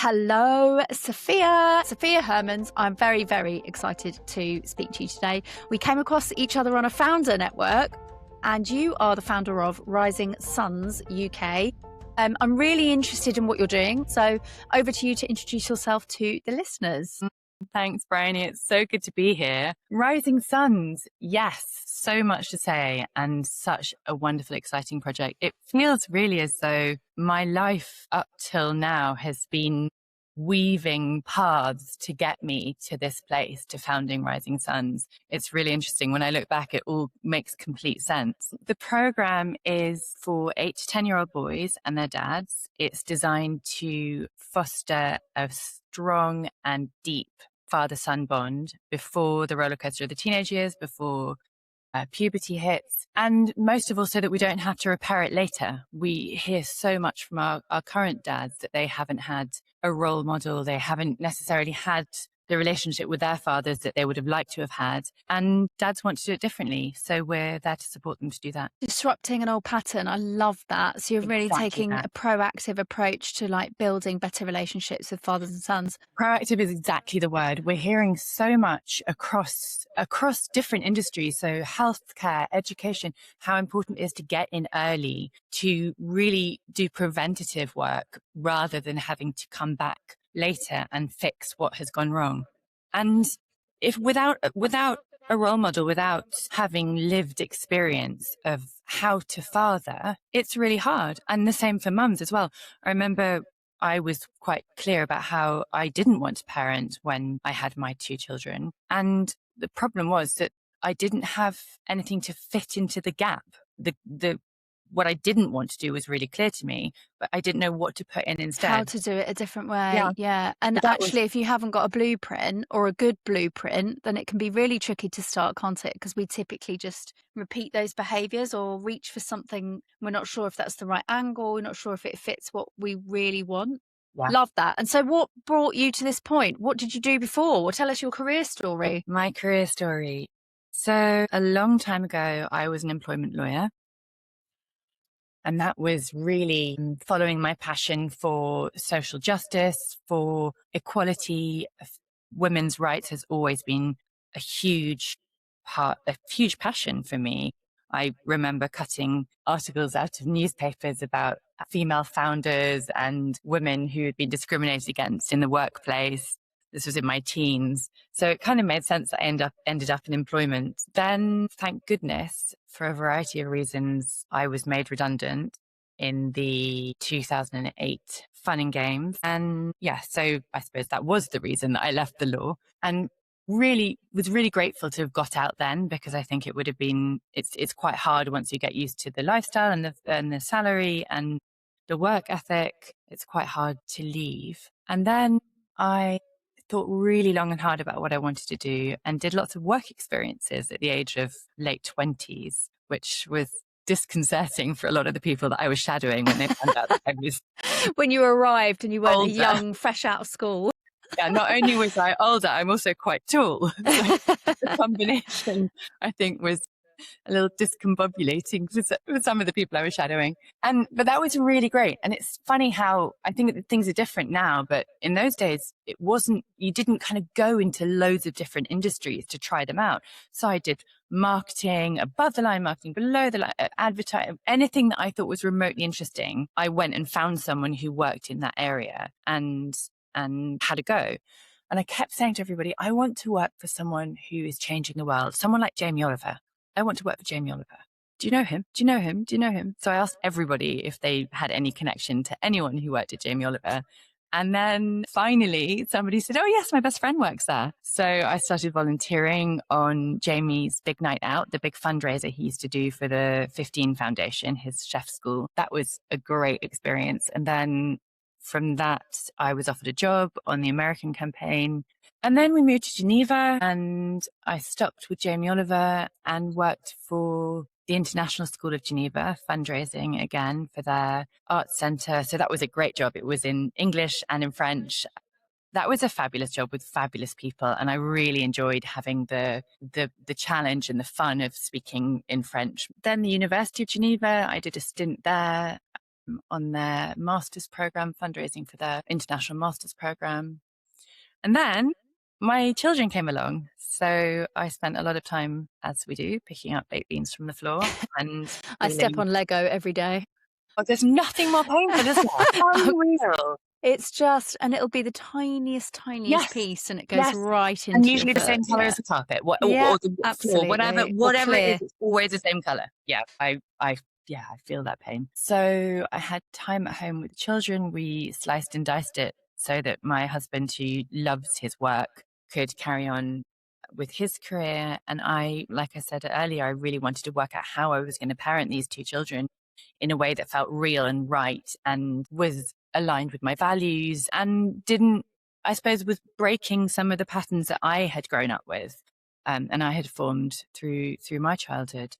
Hello, Sophia. Sophia Hermens. I'm very, very excited to speak to you today. We came across each other on a founder network, and you are the founder of Rising Suns UK. I'm really interested in what you're doing. So over to you to introduce yourself to the listeners. Thanks, Bryony. It's so good to be here. Rising Suns. Yes, so much to say and such a wonderful, exciting project. It feels really as though my life up till now has been weaving paths to get me to this place, to founding Rising Suns. It's really interesting. When I look back, it all makes complete sense. The program is for 8 to 10-year-old boys and their dads. It's designed to foster a strong and deep father-son bond before the roller coaster of the teenage years, before puberty hits, and most of all so that we don't have to repair it later. We hear so much from our current dads that they haven't had a role model. They haven't necessarily had the relationship with their fathers that they would have liked to have had. And dads want to do it differently. So we're there to support them to do that. Disrupting an old pattern. I love that. So you're really taking a proactive approach to like building better relationships with fathers and sons. Proactive is exactly the word. We're hearing so much across different industries. So healthcare, education, how important it is to get in early, to really do preventative work rather than having to come back later and fix what has gone wrong. And if without a role model, without having lived experience of how to father, it's really hard. And the same for mums as well. I remember I was quite clear about how I didn't want to parent when I had my 2 children. And the problem was that I didn't have anything to fit into the gap. What I didn't want to do was really clear to me, but I didn't know what to put in instead. How to do it a different way. Yeah. And actually, if you haven't got a blueprint or a good blueprint, then it can be really tricky to start, can't it? Because we typically just repeat those behaviors or reach for something. We're not sure if that's the right angle. We're not sure if it fits what we really want. Yeah. Love that. And so what brought you to this point? What did you do before? Well, tell us your career story. My career story. So a long time ago, I was an employment lawyer. And that was really following my passion for social justice, for equality. Women's rights has always been a huge passion for me. I remember cutting articles out of newspapers about female founders and women who had been discriminated against in the workplace. This was in my teens. So it kind of made sense that I ended up in employment. Then, thank goodness, for a variety of reasons, I was made redundant in the 2008 Fun and Games. And yeah, so I suppose that was the reason that I left the law. And was really grateful to have got out then, because I think it would have been, it's quite hard once you get used to the lifestyle and the salary and the work ethic. It's quite hard to leave. And then I thought really long and hard about what I wanted to do and did lots of work experiences at the age of late 20s, which was disconcerting for a lot of the people that I was shadowing when they found out that I was when you arrived and you weren't a young, fresh out of school. Yeah, not only was I older, I'm also quite tall. So the combination, I think, was a little discombobulating for some of the people I was shadowing. But that was really great. And it's funny how I think that things are different now, but in those days, you didn't kind of go into loads of different industries to try them out. So I did marketing, above the line marketing, below the line, advertising, anything that I thought was remotely interesting. I went and found someone who worked in that area and had a go. And I kept saying to everybody, I want to work for someone who is changing the world, someone like Jamie Oliver. I want to work for Jamie Oliver. Do you know him? Do you know him? Do you know him? So I asked everybody if they had any connection to anyone who worked at Jamie Oliver. And then finally somebody said, oh yes, my best friend works there. So I started volunteering on Jamie's big night out, the big fundraiser he used to do for the 15 Foundation, his chef school. That was a great experience. And then from that, I was offered a job on the American campaign. And then we moved to Geneva and I stopped with Jamie Oliver and worked for the International School of Geneva, fundraising again for their arts centre. So that was a great job. It was in English and in French. That was a fabulous job with fabulous people. And I really enjoyed having the challenge and the fun of speaking in French. Then the University of Geneva, I did a stint there. on their master's program, fundraising for their international master's program. And then my children came along. So I spent a lot of time, as we do, picking up baked beans from the floor and I step on Lego every day. Oh, there's nothing more painful, is there? Unreal. It's just, and it'll be the tiniest Yes. piece, and it goes Yes. right into And usually your the foot. same color as the carpet, or the floor, absolutely. whatever it is, it's always the same color. Yeah, I feel that pain. So I had time at home with the children. We sliced and diced it so that my husband, who loves his work, could carry on with his career. And I, like I said earlier, I really wanted to work out how I was going to parent these two children in a way that felt real and right and was aligned with my values and I suppose, was breaking some of the patterns that I had grown up with, and I had formed through my childhood.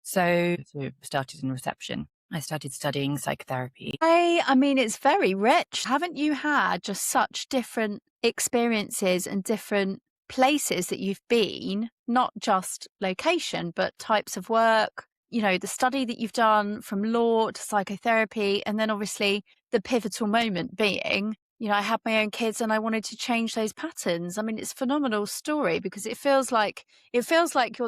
So started in reception. I started studying psychotherapy. I mean, it's very rich. Haven't you had just such different experiences and different places that you've been, not just location, but types of work, the study that you've done from law to psychotherapy, and then obviously the pivotal moment being, I had my own kids and I wanted to change those patterns. I mean, it's a phenomenal story because it feels like you're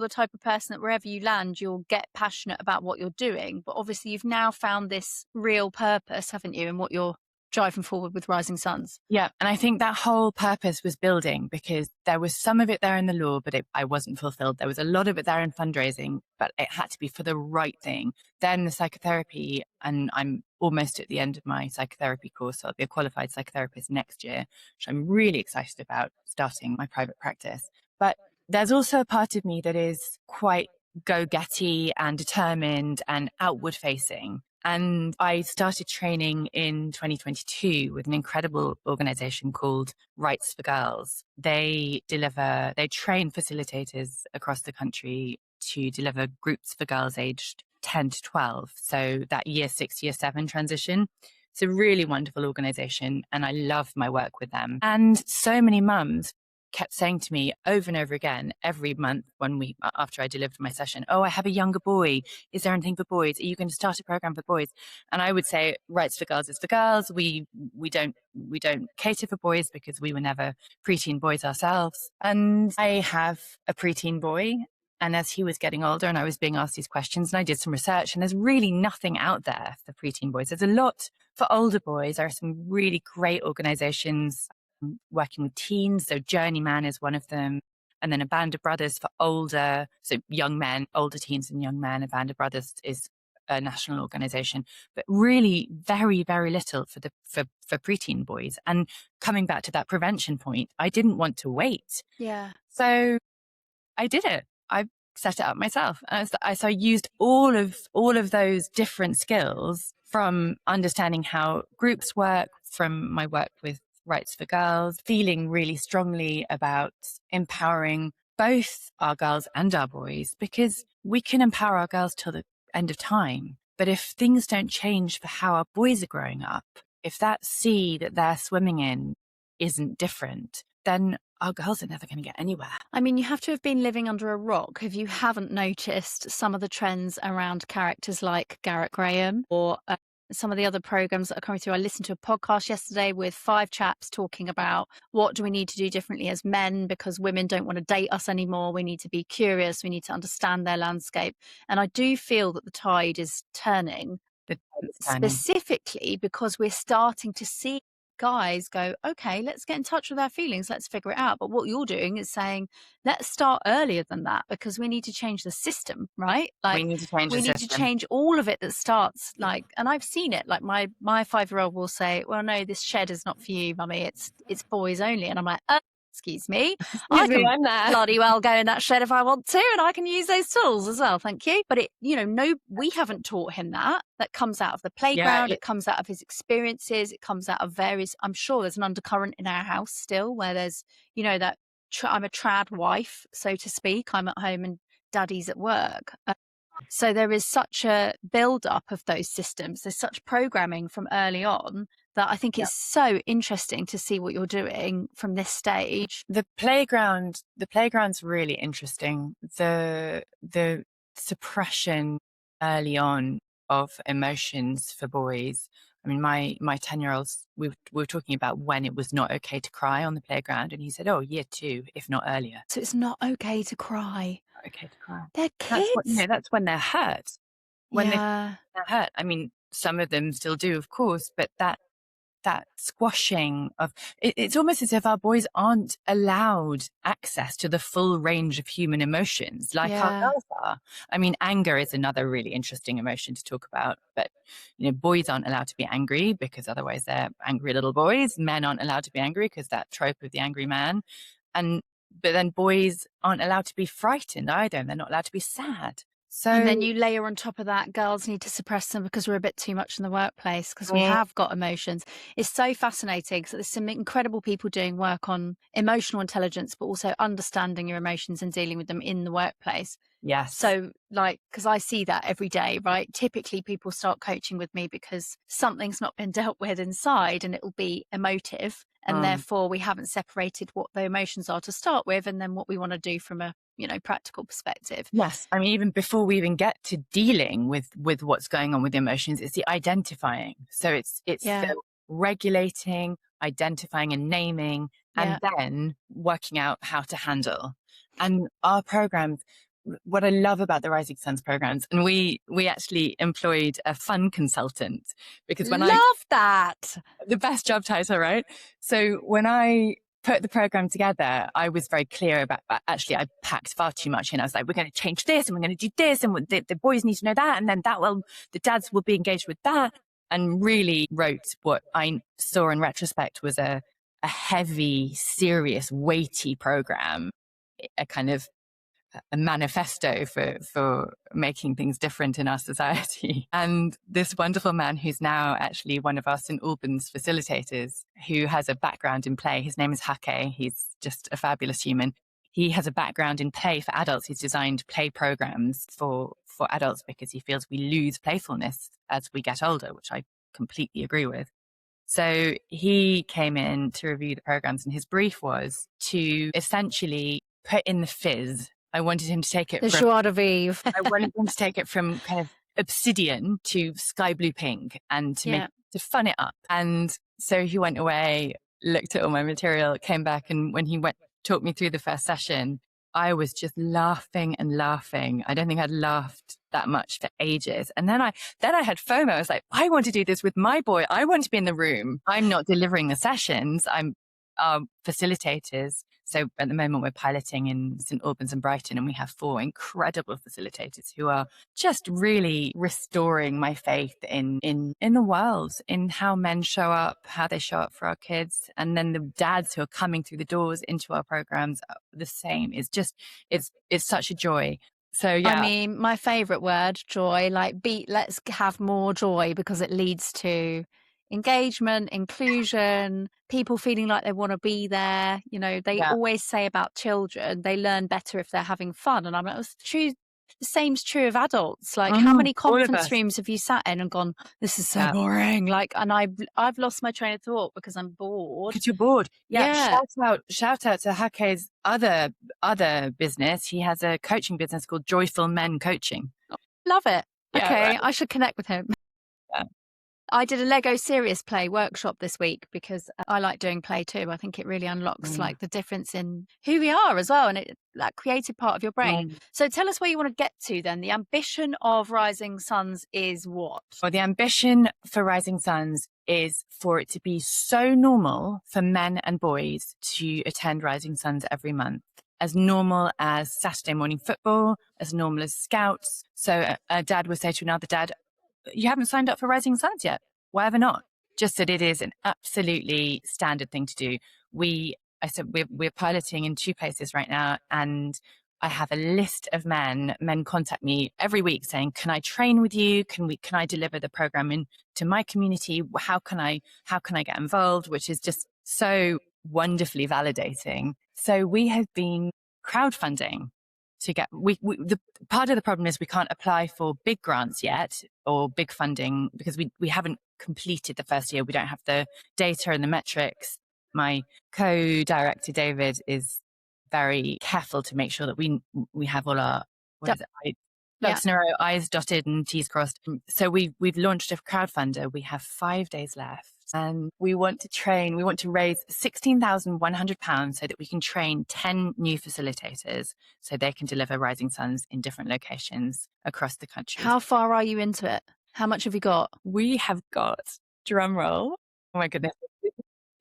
the type of person that wherever you land, you'll get passionate about what you're doing. But obviously you've now found this real purpose, haven't you, in what you're driving forward with Rising Suns. Yeah. And I think that whole purpose was building because there was some of it there in the law, but I wasn't fulfilled. There was a lot of it there in fundraising, but it had to be for the right thing. Then the psychotherapy, and I'm almost at the end of my psychotherapy course. So I'll be a qualified psychotherapist next year, which I'm really excited about starting my private practice. But there's also a part of me that is quite go-getty and determined and outward facing. And I started training in 2022 with an incredible organization called Rights for Girls. They train facilitators across the country to deliver groups for girls aged 10 to 12. So that year 6, year 7 transition. It's a really wonderful organization and I love my work with them. And so many mums kept saying to me over and over again, every month after I delivered my session, oh, I have a younger boy. Is there anything for boys? Are you going to start a program for boys? And I would say, Rights for Girls is for girls. We don't cater for boys because we were never preteen boys ourselves. And I have a preteen boy. And as he was getting older and I was being asked these questions and I did some research and there's really nothing out there for preteen boys. There's a lot for older boys. There are some really great organizations working with teens. So Journeyman is one of them. And then a Band of Brothers for older, so young men, older teens and young men. A Band of Brothers is a national organization, but really very, very little for preteen boys. And coming back to that prevention point, I didn't want to wait. Yeah. So I did it. I set it up myself. And so I used all of those different skills from understanding how groups work, from my work with Rights for Girls, feeling really strongly about empowering both our girls and our boys, because we can empower our girls till the end of time. But if things don't change for how our boys are growing up, if that sea that they're swimming in isn't different, then our girls are never going to get anywhere. I mean, you have to have been living under a rock if you haven't noticed some of the trends around characters like Garrett Graham or some of the other programs that are coming through. I listened to a podcast yesterday with 5 chaps talking about what do we need to do differently as men because women don't want to date us anymore. We need to be curious. We need to understand their landscape. And I do feel that the tide is turning, specifically because we're starting to see guys go, okay, let's get in touch with our feelings. Let's figure it out. But what you're doing is saying, let's start earlier than that because we need to change the system, right? Like we need to change all of it that starts like, and I've seen it. Like my 5-year-old will say, well, no, this shed is not for you, mummy. It's boys only. And I'm like, excuse me, I can bloody well go in that shed if I want to, and I can use those tools as well. Thank you. But we haven't taught him that. That comes out of the playground. It comes out of his experiences. It comes out of various. I'm sure there's an undercurrent in our house still where there's, that I'm a trad wife, so to speak. I'm at home and daddy's at work. So there is such a build-up of those systems. There's such programming from early on that I think it's so interesting to see what you're doing from this stage. The playground's really interesting. The suppression early on of emotions for boys. I mean, my 10-year-olds, we were talking about when it was not okay to cry on the playground, and he said, "Oh, year 2, if not earlier." So it's not okay to cry. Not okay to cry. They're That's what, kids. that's when they're hurt. When Yeah. they're hurt. I mean, some of them still do, of course, but that squashing of it's almost as if our boys aren't allowed access to the full range of human emotions like our Yeah. girls are. I mean, anger is another really interesting emotion to talk about, but boys aren't allowed to be angry because otherwise they're angry little boys. Men aren't allowed to be angry because that trope of the angry man. And but then boys aren't allowed to be frightened either, and they're not allowed to be sad. And then So you layer on top of that, girls need to suppress them because we're a bit too much in the workplace because we mm, have got emotions. It's so fascinating. So there's some incredible people doing work on emotional intelligence, but also understanding your emotions and dealing with them in the workplace. yes. So, like, because I see that every day, right? Typically, people start coaching with me because something's not been dealt with inside and it will be emotive. And Mm. therefore, we haven't separated what the emotions are to start with and then what we want to do from a, practical perspective. Yes. I mean, even before we even get to dealing with what's going on with the emotions, it's the identifying. So it's Yeah. the regulating, identifying and naming, and Yeah. then working out how to handle. And our programs, what I love about the Rising Suns programs, and we actually employed a fun consultant because Love that. the best job title, right? So when I put the program together, I was very clear about, actually, I packed far too much in. I was like, we're going to change this and we're going to do this. And the boys need to know that. And then the dads will be engaged with that. And really wrote what I saw in retrospect was a heavy, serious, weighty program, a kind of a manifesto for making things different in our society. And this wonderful man who's now actually one of our St. Albans facilitators, who has a background in play. His name is Hake. He's just a fabulous human. He has a background in play for adults. He's designed play programs for adults because he feels we lose playfulness as we get older, which I completely agree with. So he came in to review the programs, and his brief was to essentially put in the fizz. I wanted him to take it The from joie de vivre. I wanted him to take it from kind of obsidian to sky blue pink and Yeah. to fun it up. And so he went away, looked at all my material, came back, and when he talked me through the first session, I was just laughing and laughing. I don't think I'd laughed that much for ages. And then I had FOMO. I was like, I want to do this with my boy. I want to be in the room. I'm not delivering the sessions. I'm facilitators. So at the moment we're piloting in St. Albans and Brighton, and we have 4 incredible facilitators who are just really restoring my faith in the world, in how men show up, how they show up for our kids. And then the dads who are coming through the doors into our programs are the same. It's just, it's such a joy. So yeah. I mean, my favorite word, joy, let's have more joy because it leads to engagement, inclusion, people feeling like they want to be there. They always say about children, they learn better if they're having fun. And I'm like, it's true. The same's true of adults. Like, how many conference rooms have you sat in and gone, this is so boring? Like, and I've lost my train of thought because I'm bored. Because you're bored. Yeah. Shout out to Hake's other business. He has a coaching business called Joyful Men Coaching. Love it. Yeah, okay, right. I should connect with him. Yeah. I did a Lego serious play workshop this week because I like doing play too. I think it really unlocks like the difference in who we are as well, and that creative part of your brain. So tell us where you want to get to then. The ambition of Rising Suns is what? Well, the ambition for Rising Suns is for it to be so normal for men and boys to attend Rising Suns every month. As normal as Saturday morning football, as normal as scouts. So a dad would say to another dad, you haven't signed up for Rising Suns yet. Why ever not? Just that it is an absolutely standard thing to do. We're piloting in 2 places right now, and I have a list of men contact me every week saying, can I train with you? Can I deliver the program into my community? How can I get involved? Which is just so wonderfully validating. So we have been crowdfunding to get, the part of the problem is we can't apply for big grants yet or big funding because we haven't completed the first year. We don't have the data and the metrics. My co-director, David, is very careful to make sure that we have all our ducks in a row, I's dotted and T's crossed. So we've launched a crowdfunder. We have 5 days left. And we want to raise £16,100 so that we can train 10 new facilitators so they can deliver Rising Suns in different locations across the country. How far are you into it? How much have you got? We have got, drum roll, oh my goodness,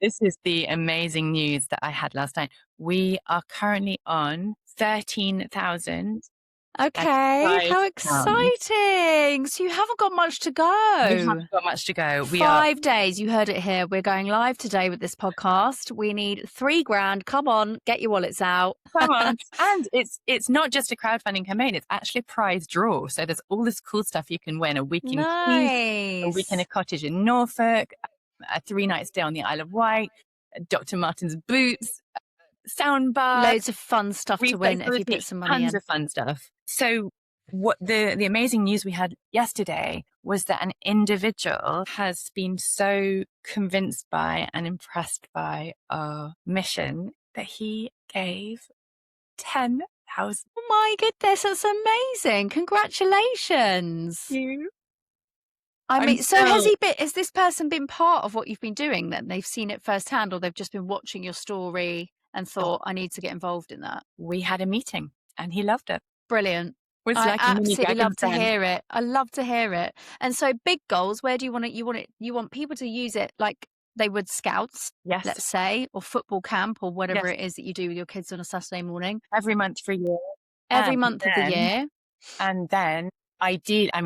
this is the amazing news that I had last night. We are currently on 13,000. Okay, how exciting. So you haven't got much to go. We haven't got much to go. 5 days, you heard it here. We're going live today with this podcast. We need $3,000. Come on, get your wallets out. Come on. And it's not just a crowdfunding campaign, it's actually a prize draw. So there's all this cool stuff you can win. A week in Keith, a week in a cottage in Norfolk, a 3-night stay on the Isle of Wight, Dr. Martin's boots, soundbar. Loads of fun stuff to win if you put some money in. Tons of fun stuff. So what the amazing news we had yesterday was that an individual has been so convinced by and impressed by our mission that he gave 10,000. Oh my goodness, that's amazing. Congratulations. Thank you. I mean, so has this person been part of what you've been doing then? They've seen it firsthand, or they've just been watching your story and thought, I need to get involved in that? We had a meeting and he loved it. Brilliant. Was I like absolutely love to hear it. I love to hear it. And so big goals, where do you want it? You want people to use it like they would scouts, yes, let's say, or football camp, or whatever it is that you do with your kids on a Saturday morning. Every month for a year. Every month of the year. And then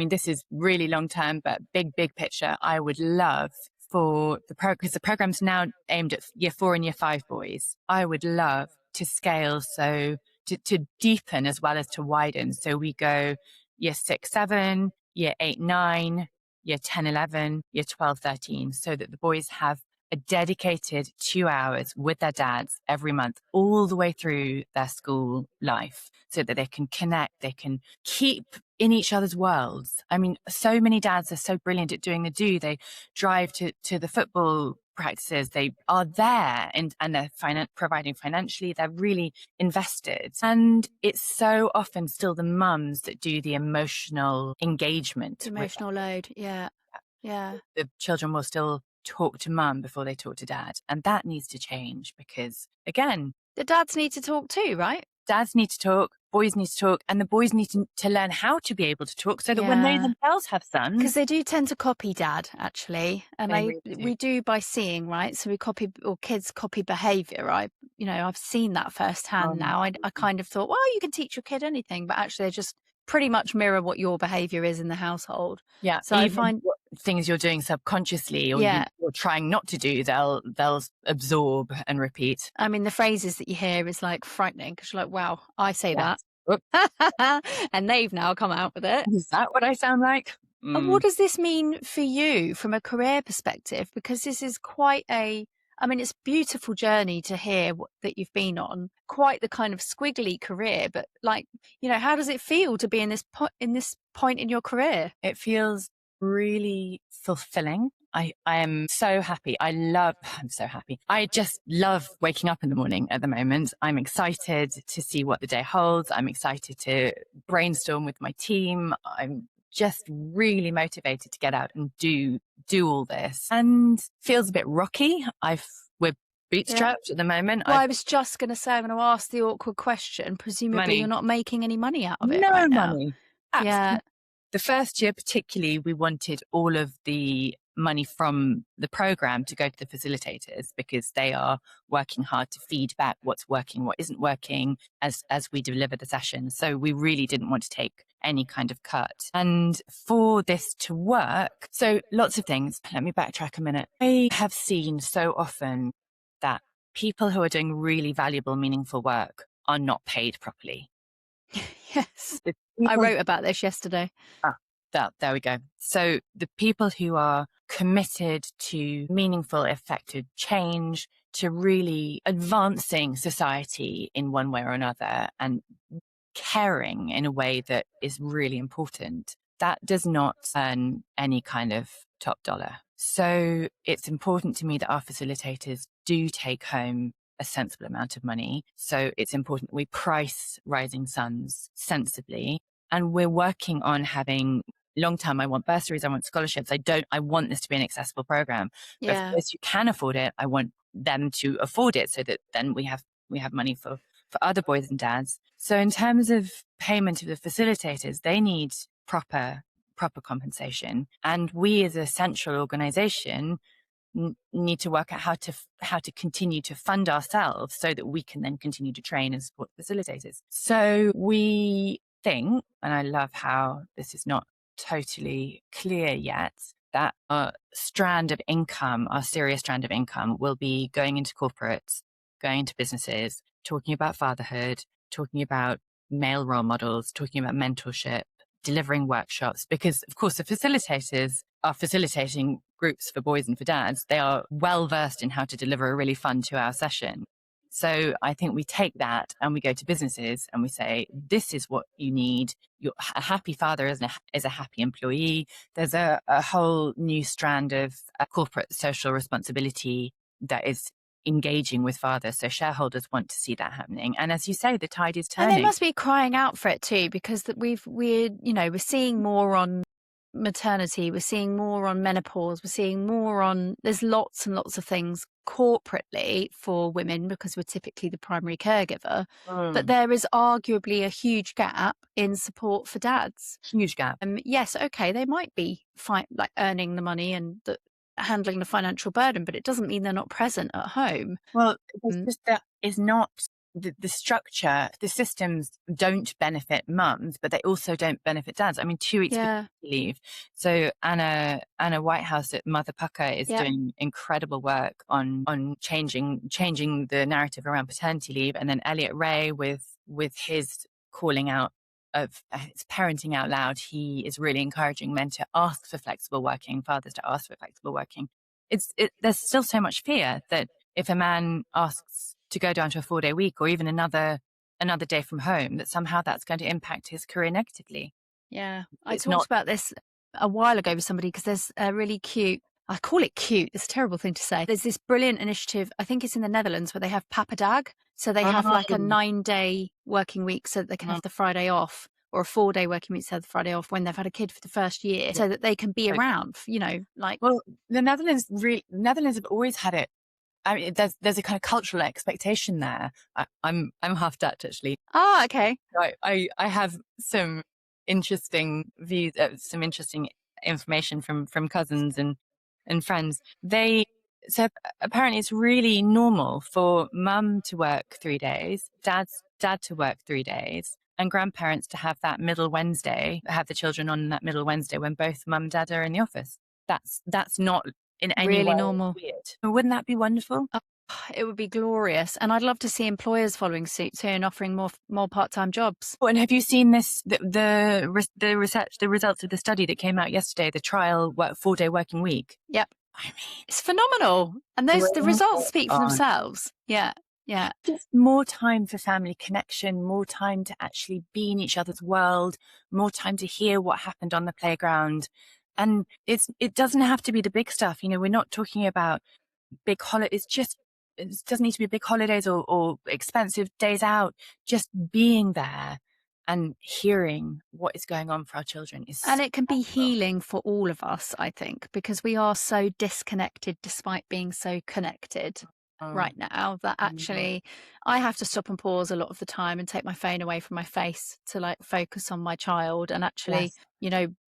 this is really long term, but big picture, I would love for because the program's now aimed at year 4 and year 5 boys. I would love to scale to deepen as well as to widen. So we go year 6, 7, year 8, 9, year 10, 11, year 12, 13, so that the boys have a dedicated 2 hours with their dads every month, all the way through their school life, so that they can connect, they can keep in each other's worlds. I mean, so many dads are so brilliant at doing the do. They drive to the football practices. They are there and they're providing financially. They're really invested. And it's so often still the mums that do the emotional engagement. Emotional load. Yeah. Yeah. The children will still talk to mum before they talk to dad. And that needs to change because, again, the dads need to talk too, right? Dads need to talk, boys need to talk, and the boys need to learn how to be able to talk so that when they themselves have sons. Because they do tend to copy dad, actually. And we do by seeing, right? So kids copy behaviour, right? I've seen that firsthand now. I kind of thought, well, you can teach your kid anything, but actually they just pretty much mirror what your behaviour is in the household. Yeah. So I find things you're doing subconsciously or you're trying not to do, they'll absorb and repeat. I mean, the phrases that you hear is like frightening because you're like, wow, I say that. And they've now come out with it. Is that what I sound like? And what does this mean for you from a career perspective? Because this is it's a beautiful journey to hear that you've been on, quite the kind of squiggly career, but how does it feel to be in this point in your career? It feels really fulfilling. I am so happy. I'm so happy. I just love waking up in the morning at the moment. I'm excited to see what the day holds. I'm excited to brainstorm with my team. I'm just really motivated to get out and do all this, and feels a bit rocky. We're bootstrapped at the moment. Well, I was just going to say, I'm going to ask the awkward question. Presumably you're not making any money out of it. No right money. Now. Yeah. The first year particularly, we wanted all of the money from the program to go to the facilitators because they are working hard to feed back what's working, what isn't working as we deliver the session. So we really didn't want to take any kind of cut. And for this to work, so lots of things. Let me backtrack a minute. I have seen so often that people who are doing really valuable, meaningful work are not paid properly. Yes. I wrote about this yesterday. There we go. So the people who are committed to meaningful, effective change, to really advancing society in one way or another and caring in a way that is really important, that does not earn any kind of top dollar. So it's important to me that our facilitators do take home a sensible amount of money. So it's important that we price Rising Suns sensibly. And we're working on having long term. I want bursaries. I want scholarships. I want this to be an accessible program. But for those who can afford it, I want them to afford it so that then we have money for other boys and dads. So in terms of payment of the facilitators, they need proper compensation. And we as a central organization need to work out how to continue to fund ourselves so that we can then continue to train and support facilitators. So we think, and I love how this is not totally clear yet, that our serious strand of income will be going into corporates, going into businesses, talking about fatherhood, talking about male role models, talking about mentorship, delivering workshops, because of course the facilitators are facilitating groups for boys and for dads. They are well versed in how to deliver a really fun 2-hour session. So I think we take that and we go to businesses and we say, this is what you need. A happy father is a happy employee. There's a whole new strand of corporate social responsibility that is engaging with fathers. So shareholders want to see that happening. And as you say, the tide is turning. And they must be crying out for it too, because we're seeing more on maternity, we're seeing more on menopause, we're seeing more on, there's lots and lots of things corporately for women because we're typically the primary caregiver, but there is arguably a huge gap in support for dads. Huge gap. Yes, okay, they might be like earning the money and handling the financial burden, but it doesn't mean they're not present at home. Well, that is not the structure. The systems don't benefit mums, but they also don't benefit dads. I mean, 2 weeks leave. So Anna Whitehouse at Mother Pucker is doing incredible work on changing the narrative around paternity leave, and then Elliot Ray with his calling out of his parenting out loud, he is really encouraging men to ask for flexible working, fathers to ask for flexible working. There's still so much fear that if a man asks to go down to a 4-day week or even another day from home, that somehow that's going to impact his career negatively. Yeah, I talked about this a while ago with somebody because there's a really cute, I call it cute, it's a terrible thing to say. There's this brilliant initiative, I think it's in the Netherlands, where they have Papa Dag. So they have like a 9-day working week so that they can have the Friday off, or a 4-day working week so they have the Friday off when they've had a kid for the first year, so that they can be around, like. Well, the Netherlands have always had it. I mean, there's a kind of cultural expectation there. I'm half Dutch actually. Oh, okay. I have some interesting views, some interesting information from cousins and friends. So apparently it's really normal for mum to work 3 days, dad to work 3 days, and grandparents to have that middle Wednesday, have the children on that middle Wednesday when both mum and dad are in the office. That's not in any really way normal. Weird. Wouldn't that be wonderful? It would be glorious, and I'd love to see employers following suit too and offering more part-time jobs. Oh, and have you seen this? The research, the results of the study that came out yesterday, the trial 4-day working week. Yep, I mean, it's phenomenal, and the results speak for themselves. Yeah. Just more time for family connection, more time to actually be in each other's world, more time to hear what happened on the playground. And it doesn't have to be the big stuff. We're not talking about big holidays. It doesn't need to be big holidays or expensive days out. Just being there and hearing what is going on for our children and it can be healing for all of us, I think, because we are so disconnected despite being so connected right now that actually I have to stop and pause a lot of the time and take my phone away from my face to like focus on my child, and actually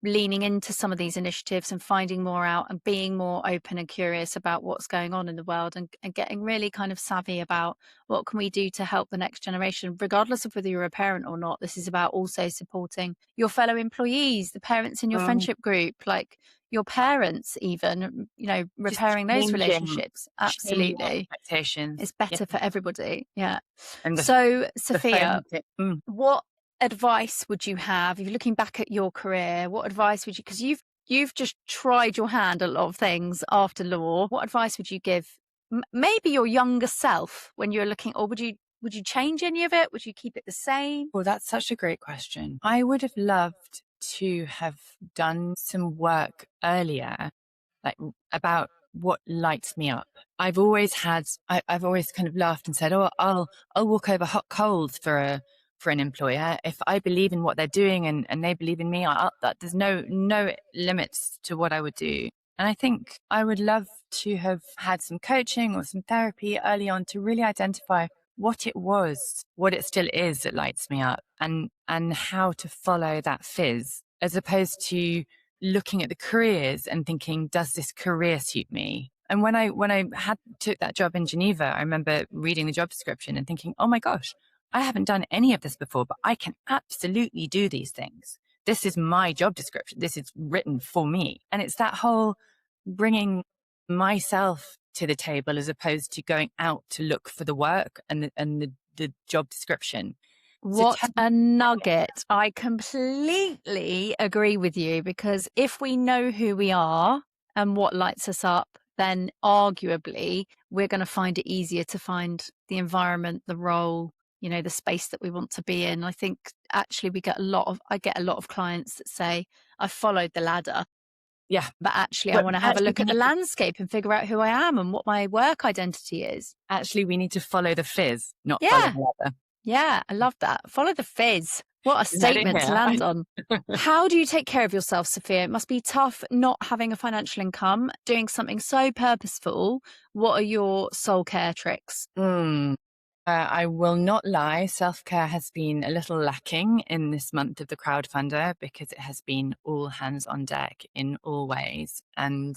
leaning into some of these initiatives and finding more out and being more open and curious about what's going on in the world, and getting really kind of savvy about what can we do to help the next generation, regardless of whether you're a parent or not. This is about also supporting your fellow employees, the parents in your friendship group, like your parents, even, repairing those relationships. Absolutely. It's better for everybody. Yeah. And so, Sophia, what advice would you have if you're looking back at your career? What advice would you, because you've just tried your hand at a lot of things after law, what advice would you give maybe your younger self when you're looking, or would you change any of it? Would you keep it the same? Well, that's such a great question. I would have loved to have done some work earlier, like about what lights me up. I've always kind of laughed and said, "Oh, I'll walk over hot coals for for an employer. If I believe in what they're doing and they believe in me, there's no limits to what I would do. And I think I would love to have had some coaching or some therapy early on to really identify what it was, what it still is that lights me up, and how to follow that fizz, as opposed to looking at the careers and thinking, does this career suit me? And when I took that job in Geneva, I remember reading the job description and thinking, oh my gosh, I haven't done any of this before, but I can absolutely do these things. This is my job description. This is written for me. And it's that whole bringing myself to the table as opposed to going out to look for the work and the job description. What a nugget. I completely agree with you, because if we know who we are and what lights us up, then arguably we're going to find it easier to find the environment, the role, the space that we want to be in. I think actually I get a lot of clients that say, I've followed the ladder. Yeah. But actually, I want to have a look at the landscape and figure out who I am and what my work identity is. Actually, we need to follow the fizz, not follow the ladder. Yeah, I love that. Follow the fizz. What a statement to land on. How do you take care of yourself, Sophia? It must be tough not having a financial income, doing something so purposeful. What are your soul care tricks? I will not lie, self-care has been a little lacking in this month of the crowdfunder, because it has been all hands on deck in all ways. And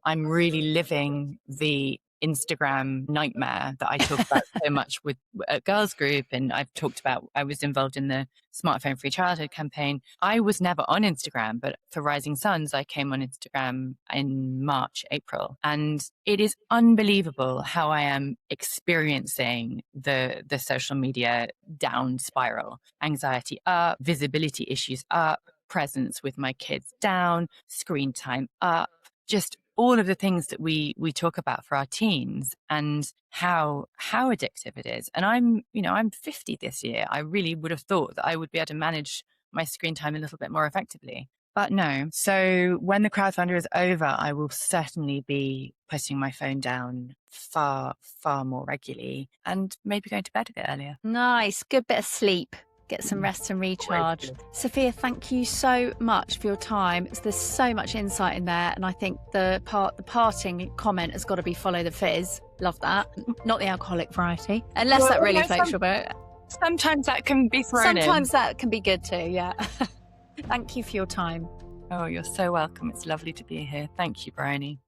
I'm really living the Instagram nightmare that I talk about so much with a girls group. And I've talked about, I was involved in the Smartphone Free Childhood campaign. I was never on Instagram, but for Rising Suns, I came on Instagram in March, April. And it is unbelievable how I am experiencing the social media down spiral. Anxiety up, visibility issues up, presence with my kids down, screen time up, just all of the things that we talk about for our teens, and how addictive it is. And I'm 50 this year. I really would have thought that I would be able to manage my screen time a little bit more effectively, but no. So when the crowdfunder is over, I will certainly be putting my phone down far, far more regularly, and maybe going to bed a bit earlier. Nice. Good bit of sleep. Get some rest and recharge. Sophia, thank you so much for your time. There's so much insight in there. And I think the parting comment has got to be follow the fizz. Love that. Not the alcoholic variety. Unless that really floats your boat. Sometimes that can be thrown in. Sometimes that can be good too, yeah. Thank you for your time. Oh, you're so welcome. It's lovely to be here. Thank you, Bryony.